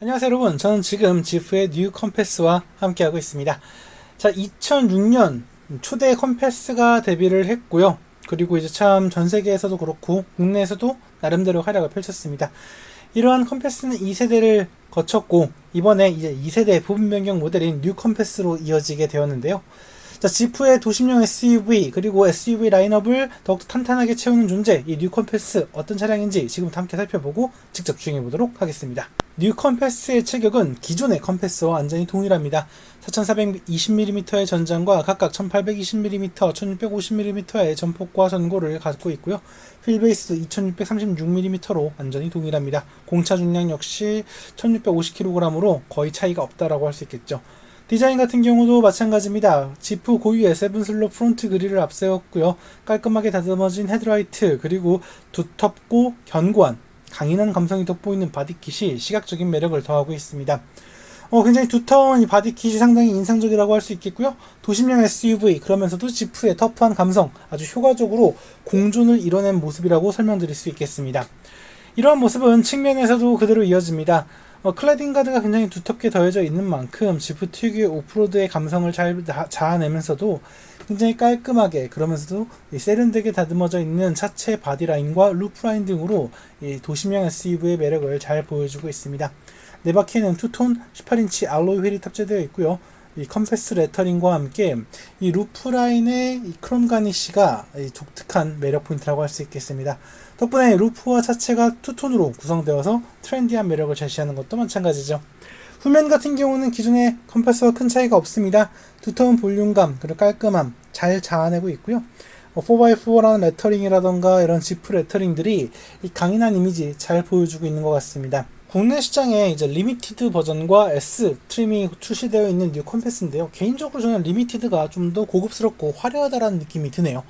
안녕하세요 여러분, 저는 지금 지프의 뉴 컴패스와 함께하고 있습니다. 자, 2006년 초대 컴패스가 데뷔를 했고요. 그리고 이제 참 전세계에서도 그렇고 국내에서도 나름대로 활약을 펼쳤습니다. 이러한 컴패스는 2세대를 거쳤고 이번에 이제 2세대 부분 변경 모델인 뉴 컴패스로 이어지게 되었는데요. 자, 지프의 도심형 SUV 그리고 SUV 라인업을 더욱더 탄탄하게 채우는 존재, 이 뉴 컴패스 어떤 차량인지 지금부터 함께 살펴보고 직접 주행해 보도록 하겠습니다. 뉴 컴패스의 체격은 기존의 컴패스와 완전히 동일합니다. 4420mm의 전장과 각각 1820mm, 1650mm의 전폭과 전고를 갖고 있고요. 휠베이스도 2636mm로 완전히 동일합니다. 공차 중량 역시 1650kg으로 거의 차이가 없다라고 할 수 있겠죠. 디자인 같은 경우도 마찬가지입니다. 지프 고유의 세븐슬로 프론트 그릴을 앞세웠고요. 깔끔하게 다듬어진 헤드라이트, 그리고 두텁고 견고한 강인한 감성이 돋보이는 바디킷이 시각적인 매력을 더하고 있습니다. 굉장히 두터운 이 바디킷이 상당히 인상적이라고 할 수 있겠고요. 도심형 SUV, 그러면서도 지프의 터프한 감성, 아주 효과적으로 공존을 이뤄낸 모습이라고 설명드릴 수 있겠습니다. 이러한 모습은 측면에서도 그대로 이어집니다. 클래딩 가드가 굉장히 두텁게 더해져 있는 만큼 지프 특유의 오프로드의 감성을 잘 자아내면서도 굉장히 깔끔하게, 그러면서도 세련되게 다듬어져 있는 차체 바디라인과 루프라인 등으로 이 도심형 SUV의 매력을 잘 보여주고 있습니다. 네 바퀴에는 투톤 18인치 알로이 휠이 탑재되어 있고요. 이 컴패스 레터링과 함께 이 루프라인의 이 크롬 가니쉬가 독특한 매력 포인트라고 할 수 있겠습니다. 덕분에 루프와 차체가 투톤으로 구성되어서 트렌디한 매력을 제시하는 것도 마찬가지죠. 후면 같은 경우는 기존의 컴패스와 큰 차이가 없습니다. 두터운 볼륨감, 그리고 깔끔함 잘 자아내고 있고요. 4x4라는 레터링이라던가 이런 지프 레터링들이 이 강인한 이미지 잘 보여주고 있는 것 같습니다. 국내 시장에 이제 리미티드 버전과 S 트림이 출시되어 있는 뉴 컴패스인데요. 개인적으로 저는 리미티드가 좀 더 고급스럽고 화려하다라는 느낌이 드네요.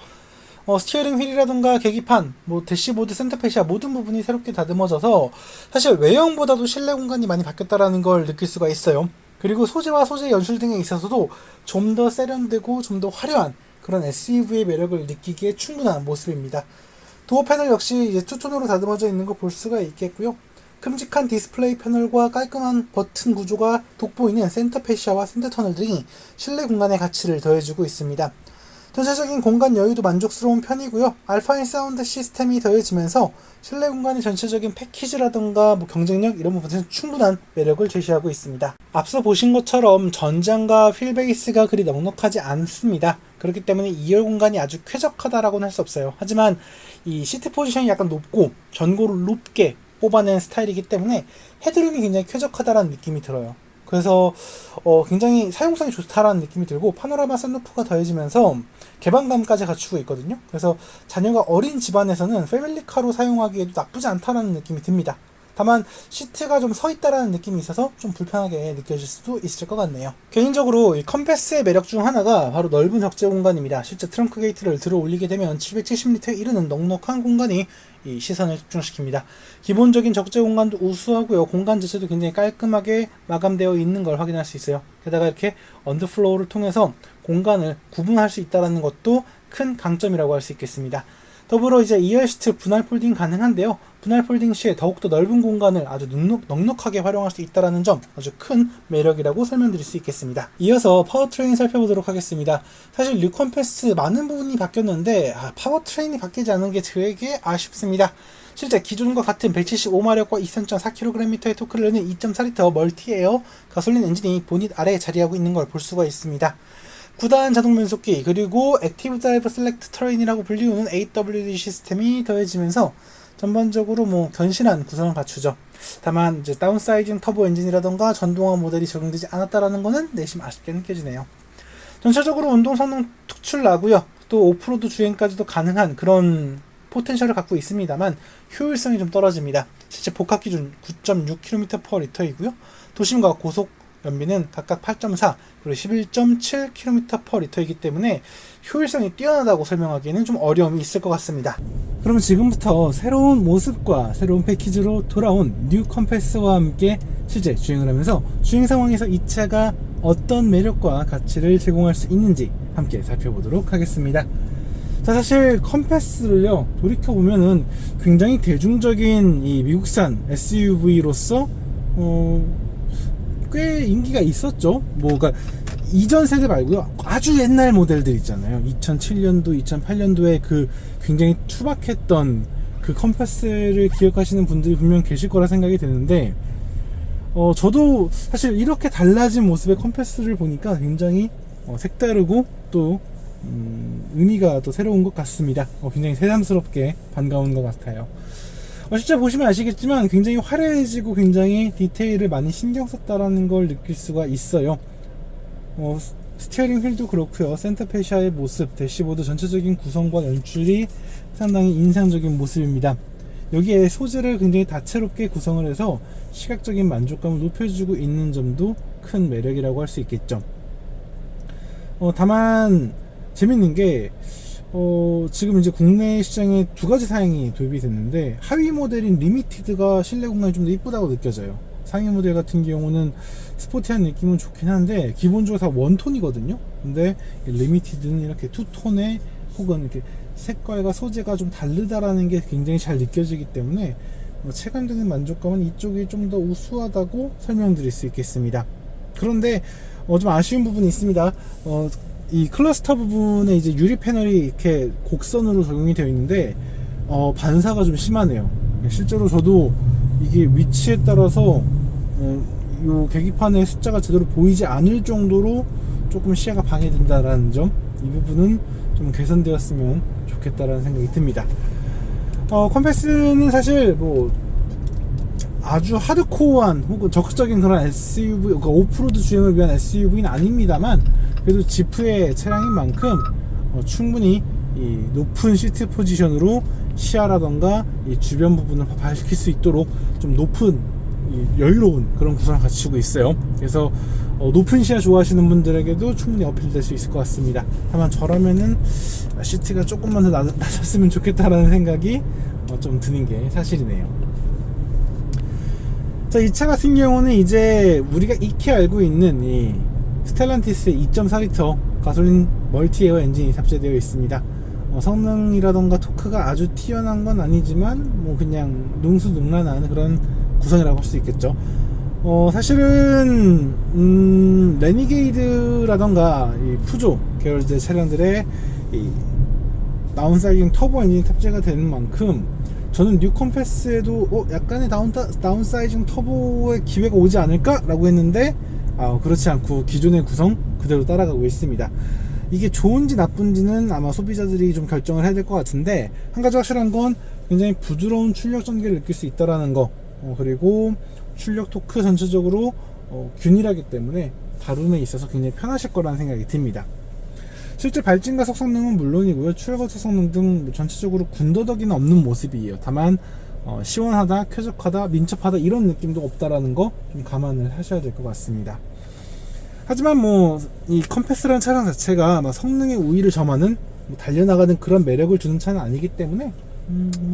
스티어링 휠이라든가 계기판, 대시보드, 센터페시아 모든 부분이 새롭게 다듬어져서 사실 외형보다도 실내 공간이 많이 바뀌었다라는 걸 느낄 수가 있어요. 그리고 소재와 소재 연출 등에 있어서도 좀 더 세련되고 좀 더 화려한 그런 SUV의 매력을 느끼기에 충분한 모습입니다. 도어 패널 역시 이제 투톤으로 다듬어져 있는 거 볼 수가 있겠고요. 큼직한 디스플레이 패널과 깔끔한 버튼 구조가 돋보이는 센터페시아와 센터 터널 등이 실내 공간의 가치를 더해주고 있습니다. 전체적인 공간 여유도 만족스러운 편이고요. 알파인 사운드 시스템이 더해지면서 실내 공간의 전체적인 패키지라던가 경쟁력 이런 부분에서 충분한 매력을 제시하고 있습니다. 앞서 보신 것처럼 전장과 휠베이스가 그리 넉넉하지 않습니다. 그렇기 때문에 2열 공간이 아주 쾌적하다라고는 할 수 없어요. 하지만 이 시트 포지션이 약간 높고 전고를 높게 뽑아낸 스타일이기 때문에 헤드룸이 굉장히 쾌적하다라는 느낌이 들어요. 그래서 굉장히 사용성이 좋다라는 느낌이 들고, 파노라마 썬루프가 더해지면서 개방감까지 갖추고 있거든요. 그래서 자녀가 어린 집안에서는 패밀리카로 사용하기에도 나쁘지 않다라는 느낌이 듭니다. 다만 시트가 좀 서 있다라는 느낌이 있어서 좀 불편하게 느껴질 수도 있을 것 같네요. 개인적으로 이 컴패스의 매력 중 하나가 바로 넓은 적재 공간입니다. 실제 트렁크 게이트를 들어 올리게 되면 770리터에 이르는 넉넉한 공간이 이 시선을 집중시킵니다. 기본적인 적재 공간도 우수하고요. 공간 자체도 굉장히 깔끔하게 마감되어 있는 걸 확인할 수 있어요. 게다가 이렇게 언더플로우를 통해서 공간을 구분할 수 있다는 것도 큰 강점이라고 할 수 있겠습니다. 더불어 이제 2열 시트 분할 폴딩 가능한데요. 분할 폴딩 시에 더욱더 넓은 공간을 아주 넉넉하게 활용할 수 있다는 점, 아주 큰 매력이라고 설명드릴 수 있겠습니다. 이어서 파워트레인 살펴보도록 하겠습니다. 사실 뉴 컴패스 많은 부분이 바뀌었는데 파워트레인이 바뀌지 않은 게 저에게 아쉽습니다. 실제 기존과 같은 175마력과 23.4kgm의 토크를 내는 2.4L 멀티에어 가솔린 엔진이 보닛 아래에 자리하고 있는 걸 볼 수가 있습니다. 9단 자동 변속기, 그리고 액티브 드라이브 셀렉트 터레인이라고 불리우는 AWD 시스템이 더해지면서 전반적으로 견실한 구성을 갖추죠. 다만 이제 다운사이징 터보 엔진이라던가 전동화 모델이 적용되지 않았다라는 거는 내심 아쉽게 느껴지네요. 전체적으로 운동 성능 특출나고요. 또 오프로드 주행까지도 가능한 그런 포텐셜을 갖고 있습니다만 효율성이 좀 떨어집니다. 실제 복합 기준 9.6km/L이고요. 도심과 고속 연비는 각각 8.4 그리고 11.7km/L이기 때문에 효율성이 뛰어나다고 설명하기에는 좀 어려움이 있을 것 같습니다. 그럼 지금부터 새로운 모습과 새로운 패키지로 돌아온 뉴 컴패스와 함께 실제 주행을 하면서 주행 상황에서 이 차가 어떤 매력과 가치를 제공할 수 있는지 함께 살펴보도록 하겠습니다. 자, 사실 컴패스를요 돌이켜보면은 굉장히 대중적인 이 미국산 SUV로서 꽤 인기가 있었죠. 그러니까 이전 세대 말고요. 아주 옛날 모델들 있잖아요. 2007년도, 2008년도에 그 굉장히 투박했던 그 컴패스를 기억하시는 분들이 분명 계실 거라 생각이 드는데, 저도 사실 이렇게 달라진 모습의 컴패스를 보니까 굉장히 색다르고 또 의미가 또 새로운 것 같습니다. 굉장히 새삼스럽게 반가운 것 같아요. 실제 보시면 아시겠지만 굉장히 화려해지고 굉장히 디테일을 많이 신경 썼다라는 걸 느낄 수가 있어요. 스티어링 휠도 그렇고요. 센터페시아의 모습, 대시보드 전체적인 구성과 연출이 상당히 인상적인 모습입니다. 여기에 소재를 굉장히 다채롭게 구성을 해서 시각적인 만족감을 높여주고 있는 점도 큰 매력이라고 할 수 있겠죠. 다만 재밌는 게 지금 이제 국내 시장에 두 가지 사양이 도입이 됐는데, 하위 모델인 리미티드가 실내 공간이 좀 더 이쁘다고 느껴져요. 상위 모델 같은 경우는 스포티한 느낌은 좋긴 한데 기본적으로 다 원톤이거든요. 근데 리미티드는 이렇게 투톤에 혹은 이렇게 색깔과 소재가 좀 다르다라는 게 굉장히 잘 느껴지기 때문에 체감되는 만족감은 이쪽이 좀 더 우수하다고 설명드릴 수 있겠습니다. 그런데 좀 아쉬운 부분이 있습니다. 이 클러스터 부분에 이제 유리 패널이 이렇게 곡선으로 적용이 되어 있는데 반사가 좀 심하네요. 실제로 저도 이게 위치에 따라서 요 계기판의 숫자가 제대로 보이지 않을 정도로 조금 시야가 방해된다라는 점, 이 부분은 좀 개선되었으면 좋겠다라는 생각이 듭니다. 컴패스는 사실 아주 하드코어한 혹은 적극적인 그런 SUV, 그러니까 오프로드 주행을 위한 SUV는 아닙니다만, 그래도 지프의 차량인 만큼 충분히 이 높은 시트 포지션으로 시야라던가 이 주변 부분을 밝힐 수 있도록 좀 높은 여유로운 그런 구성을 갖추고 있어요. 그래서 높은 시야 좋아하시는 분들에게도 충분히 어필될 수 있을 것 같습니다. 다만 저라면은 시트가 조금만 더 낮았으면 좋겠다라는 생각이 좀 드는 게 사실이네요. 자, 이 차 같은 경우는 이제 우리가 익히 알고 있는 이 스텔란티스의 2.4L 가솔린 멀티에어 엔진이 탑재되어 있습니다. 성능이라던가 토크가 아주 튀어나온 건 아니지만 그냥 능수능란한 그런 구성이라고 할 수 있겠죠. 사실은 레니게이드라던가 이 푸조 계열의 차량들의 이 다운사이징 터보 엔진이 탑재가 되는 만큼 저는 뉴 컴패스에도 약간의 다운사이징 터보의 기회가 오지 않을까? 라고 했는데 그렇지 않고 기존의 구성 그대로 따라가고 있습니다. 이게 좋은지 나쁜지는 아마 소비자들이 좀 결정을 해야 될 것 같은데, 한 가지 확실한 건 굉장히 부드러운 출력 전개를 느낄 수 있다라는 거, 그리고 출력 토크 전체적으로 균일하기 때문에 다룸에 있어서 굉장히 편하실 거라는 생각이 듭니다. 실제 발진 가속 성능은 물론이고요, 출력 가속 성능 등 전체적으로 군더더기는 없는 모습이에요. 다만 시원하다, 쾌적하다, 민첩하다 이런 느낌도 없다라는 거 좀 감안을 하셔야 될 것 같습니다. 하지만 이 컴패스라는 차량 자체가 성능의 우위를 점하는 달려나가는 그런 매력을 주는 차는 아니기 때문에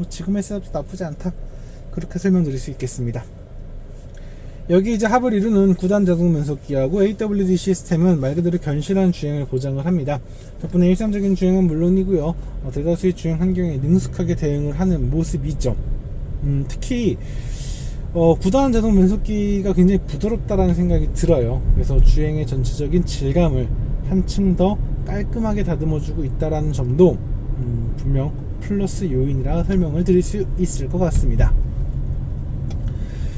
지금의 셋업도 나쁘지 않다, 그렇게 설명드릴 수 있겠습니다. 여기 이제 합을 이루는 9단 자동 변속기하고 AWD 시스템은 말 그대로 견실한 주행을 보장을 합니다. 덕분에 일상적인 주행은 물론이고요, 대다수의 주행 환경에 능숙하게 대응을 하는 모습이죠. 특히 9단 자동 변속기가 굉장히 부드럽다라는 생각이 들어요. 그래서 주행의 전체적인 질감을 한층 더 깔끔하게 다듬어주고 있다라는 점도 분명 플러스 요인이라 설명을 드릴 수 있을 것 같습니다.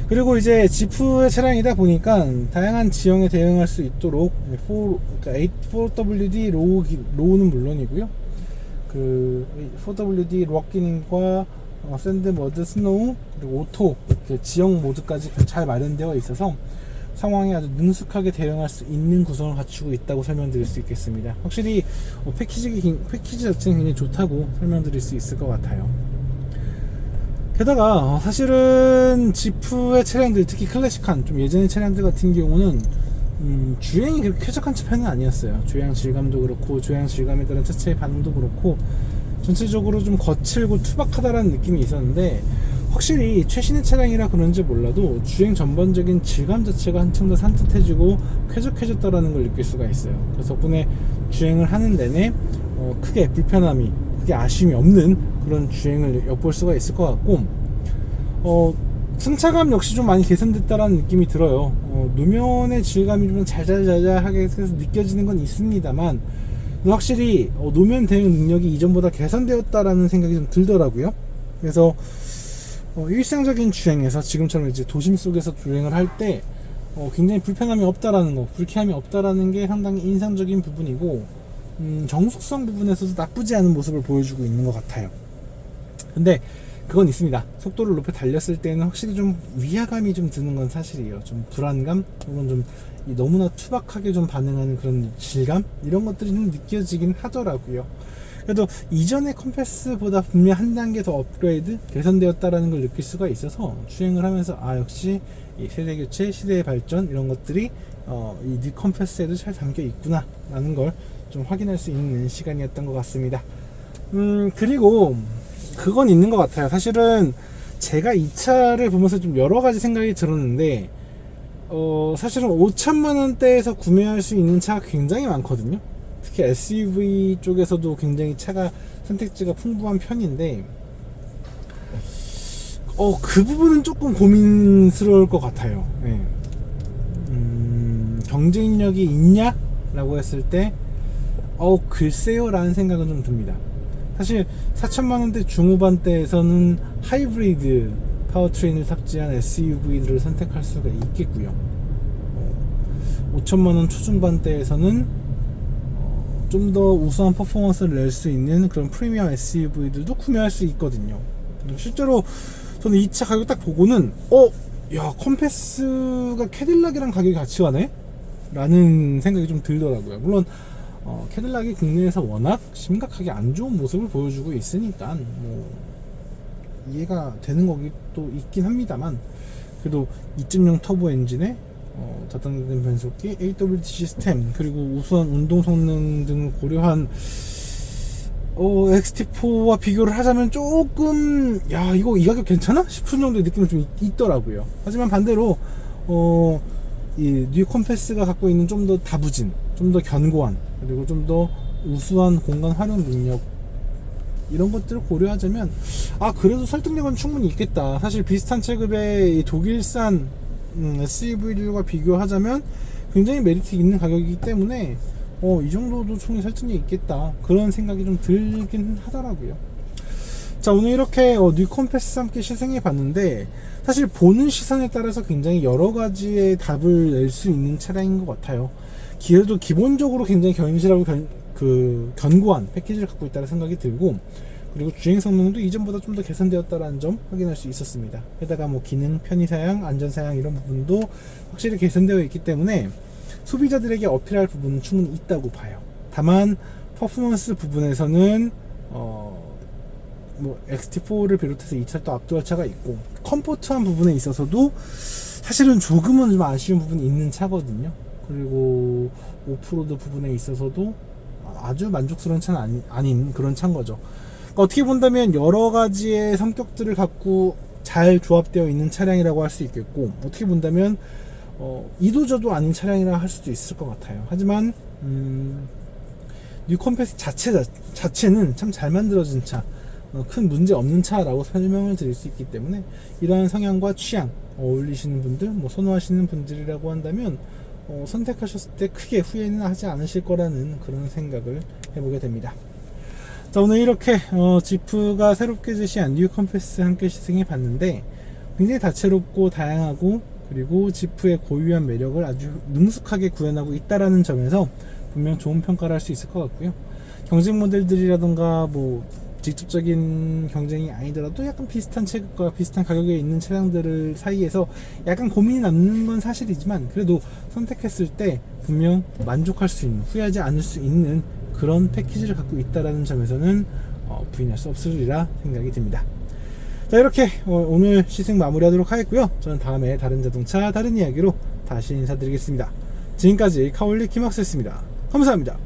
그리고 이제 지프의 차량이다 보니까 다양한 지형에 대응할 수 있도록 4WD 로우는 물론이고요, 그 4WD 록 기능과 샌드, 머드, 스노우, 그리고 오토 이렇게 지형 모드까지 잘 마련되어 있어서 상황에 아주 능숙하게 대응할 수 있는 구성을 갖추고 있다고 설명드릴 수 있겠습니다. 확실히 패키지 자체는 굉장히 좋다고 설명드릴 수 있을 것 같아요. 게다가 사실은 지프의 차량들, 특히 클래식한 좀 예전의 차량들 같은 경우는 주행이 그렇게 쾌적한 편은 아니었어요. 주행 질감도 그렇고 주행 질감에 따른 차체의 반응도 그렇고 전체적으로 좀 거칠고 투박하다라는 느낌이 있었는데, 확실히 최신의 차량이라 그런지 몰라도 주행 전반적인 질감 자체가 한층 더 산뜻해지고 쾌적해졌다라는 걸 느낄 수가 있어요. 그래서 덕분에 주행을 하는 내내 크게 불편함이, 크게 아쉬움이 없는 그런 주행을 엿볼 수가 있을 것 같고, 승차감 역시 좀 많이 개선됐다라는 느낌이 들어요. 노면의 질감이 좀 자잘자잘하게 해서 느껴지는 건 있습니다만 확실히 노면 대응 능력이 이전보다 개선되었다라는 생각이 좀 들더라고요. 그래서 일상적인 주행에서 지금처럼 이제 도심 속에서 주행을 할 때 굉장히 불편함이 없다라는 거, 불쾌함이 없다라는 게 상당히 인상적인 부분이고, 정숙성 부분에서도 나쁘지 않은 모습을 보여주고 있는 것 같아요. 근데 그건 있습니다. 속도를 높여 달렸을 때는 확실히 좀 위화감이 좀 드는 건 사실이에요. 좀 불안감, 혹은 좀 너무나 투박하게 좀 반응하는 그런 질감, 이런 것들이 좀 느껴지긴 하더라고요. 그래도 이전의 컴패스보다 분명 한 단계 더 업그레이드, 개선되었다라는 걸 느낄 수가 있어서 주행을 하면서 역시 이 세대 교체, 시대의 발전, 이런 것들이 이 뉴 컴패스에도 잘 담겨 있구나 라는 걸 좀 확인할 수 있는 시간이었던 것 같습니다. 그리고 그건 있는 것 같아요. 사실은 제가 이 차를 보면서 좀 여러 가지 생각이 들었는데, 사실은 5천만 원대에서 구매할 수 있는 차가 굉장히 많거든요. 특히 SUV 쪽에서도 굉장히 차가 선택지가 풍부한 편인데, 그 부분은 조금 고민스러울 것 같아요. 네. 경쟁력이 있냐? 라고 했을 때, 글쎄요 라는 생각은 좀 듭니다. 사실 4천만원대 중후반대에서는 하이브리드 파워트레인을 탑재한 SUV들을 선택할 수가 있겠고요. 5천만원 초중반대에서는 좀 더 우수한 퍼포먼스를 낼 수 있는 그런 프리미엄 SUV들도 구매할 수 있거든요. 실제로 저는 이 차 가격 딱 보고는 야, 컴패스가 캐딜락이랑 가격이 같이 가네? 라는 생각이 좀 들더라고요. 물론 캐딜락이 국내에서 워낙 심각하게 안 좋은 모습을 보여주고 있으니까 뭐 이해가 되는 거기 또 있긴 합니다만, 그래도 2.0 터보 엔진에 다단계된 변속기, AWD 시스템, 그리고 우수한 운동 성능 등을 고려한 XT4와 비교를 하자면 조금 이거 이 가격 괜찮아? 싶은 정도의 느낌이 좀 있더라고요. 하지만 반대로 이 뉴 컴패스가 갖고 있는 좀 더 다부진, 좀 더 견고한, 그리고 좀 더 우수한 공간 활용 능력, 이런 것들을 고려하자면 그래도 설득력은 충분히 있겠다. 사실 비슷한 체급의 독일산 SUV들과 비교하자면 굉장히 메리트 있는 가격이기 때문에 이 정도도 충분히 설득력이 있겠다, 그런 생각이 좀 들긴 하더라고요. 자, 오늘 이렇게 뉴 컴패스 함께 시승해 봤는데, 사실 보는 시선에 따라서 굉장히 여러 가지의 답을 낼 수 있는 차량인 것 같아요. 그래도 기본적으로 굉장히 견실하고 견고한 패키지를 갖고 있다는 생각이 들고, 그리고 주행 성능도 이전보다 좀 더 개선되었다는 점 확인할 수 있었습니다. 게다가 뭐 기능, 편의사양, 안전사양 이런 부분도 확실히 개선되어 있기 때문에 소비자들에게 어필할 부분은 충분히 있다고 봐요. 다만 퍼포먼스 부분에서는 뭐 XT4를 비롯해서 이 차를 또 압도할 차가 있고, 컴포트한 부분에 있어서도 사실은 조금은 좀 아쉬운 부분이 있는 차거든요. 그리고 오프로드 부분에 있어서도 아주 만족스러운 차는 아닌 그런 차인 거죠. 그러니까 어떻게 본다면 여러 가지의 성격들을 갖고 잘 조합되어 있는 차량이라고 할 수 있겠고, 어떻게 본다면 이도저도 아닌 차량이라 할 수도 있을 것 같아요. 하지만 뉴 컴패스 자체는 참 잘 만들어진 차, 큰 문제 없는 차라고 설명을 드릴 수 있기 때문에, 이러한 성향과 취향 어울리시는 분들, 뭐 선호하시는 분들이라고 한다면 선택하셨을 때 크게 후회는 하지 않으실 거라는 그런 생각을 해보게 됩니다. 자, 오늘 이렇게 지프가 새롭게 제시한 뉴 컴패스 함께 시승해 봤는데, 굉장히 다채롭고 다양하고, 그리고 지프의 고유한 매력을 아주 능숙하게 구현하고 있다라는 점에서 분명 좋은 평가를 할 수 있을 것 같고요. 경쟁 모델들이라던가 뭐 직접적인 경쟁이 아니더라도 약간 비슷한 체급과 비슷한 가격에 있는 차량들 사이에서 약간 고민이 남는 건 사실이지만, 그래도 선택했을 때 분명 만족할 수 있는, 후회하지 않을 수 있는 그런 패키지를 갖고 있다라는 점에서는 부인할 수 없으리라 생각이 듭니다. 자, 이렇게 오늘 시승 마무리하도록 하겠고요. 저는 다음에 다른 자동차, 다른 이야기로 다시 인사드리겠습니다. 지금까지 카올리 김학수였습니다. 감사합니다.